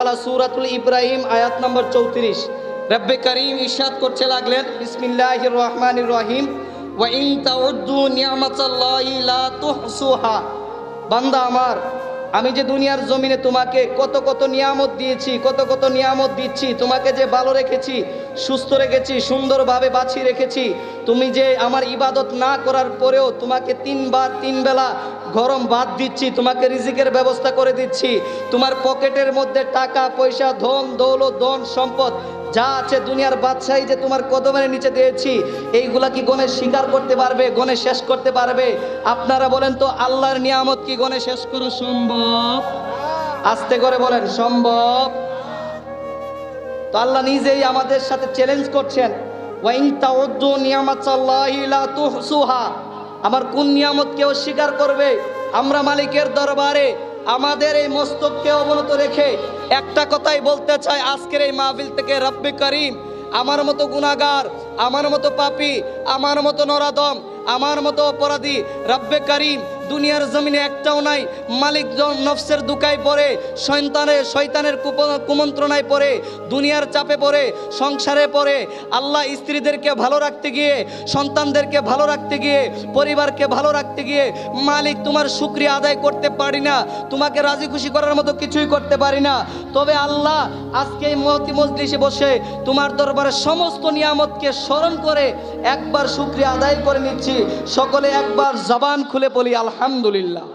তাআলা সূরাতুল ইব্রাহিম আয়াত নম্বর 34 রব্বে করিম ইরশাদ করতে লাগলেন, বিসমিল্লাহির রহমানির রহিম, ওয়া ইন তাউদ্দু নি'মাতাল্লাহি লা তুহসুহা। বান্দা আমার, আমি যে দুনিয়ার জমিনে তোমাকে কত কত নিয়ামত দিয়েছি, কত কত নিয়ামত দিচ্ছি, তোমাকে যে ভালো রেখেছি, সুস্থ রেখেছি, সুন্দরভাবে বাঁচিয়ে রেখেছি, তুমি যে আমার ইবাদত না করার পরেও তোমাকে 3 বার 3 বেলা গরম ভাত দিচ্ছি, তোমাকে রিজিকের ব্যবস্থা করে দিচ্ছি, তোমার পকেটের মধ্যে টাকা পয়সা, ধন দৌলত, ধন সম্পদ যা আছে দুনিয়ার বাদশাহী যে তোমার কদমের নিচে দিয়েছি, এইগুলা কি গণে স্বীকার করতে পারবে, গণে শেষ করতে পারবে? আপনারা বলেন তো, আল্লাহর নিয়ামত কি গণে শেষ করা সম্ভব? আস্তে করে বলেন, সম্ভব? তো আল্লাহ নিজেই আমাদের সাথে চ্যালেঞ্জ করছেন, ওয়া ইন তাউদ্দু নি'মাতাল্লাহি লা তুহসুহা। আমার কোন নিয়ামত কেউ স্বীকার করবে? আমরা মালিকের দরবারে আমাদের এই মস্তককে অবনত রেখে একটা কথাই বলতে চাই আজকের এই মাহফিল থেকে, রব্বে করিম, আমার মতো গুনাহগার, আমার মতো পাপী, আমার মতো নরাদম, আমার মতো অপরাধী, রব্বে করিম দুনিয়ার জমিনে একটাও নাই। মালিক নফসের দুকায় পড়ে, শয়তানের কুমন্ত্রণায় পড়ে, দুনিয়ার চাপে পড়ে, সংসারে পড়ে, আল্লাহ স্ত্রীদেরকে ভালো রাখতে গিয়ে, সন্তানদেরকে ভালো রাখতে গিয়ে, পরিবারকে ভালো রাখতে গিয়ে মালিক তোমার শুকরিয়া আদায় করতে পারি না, তোমাকে রাজি খুশি করার মতো কিছুই করতে পারি না। তবে আল্লাহ আজকে এই মজলিসে বসে তোমার দরবারে সমস্ত নিয়ামতকে স্মরণ করে একবার শুকরিয়া আদায় করে নিচ্ছি। সকলে একবার জবান খুলে বলি আলহামদুলিল্লাহ।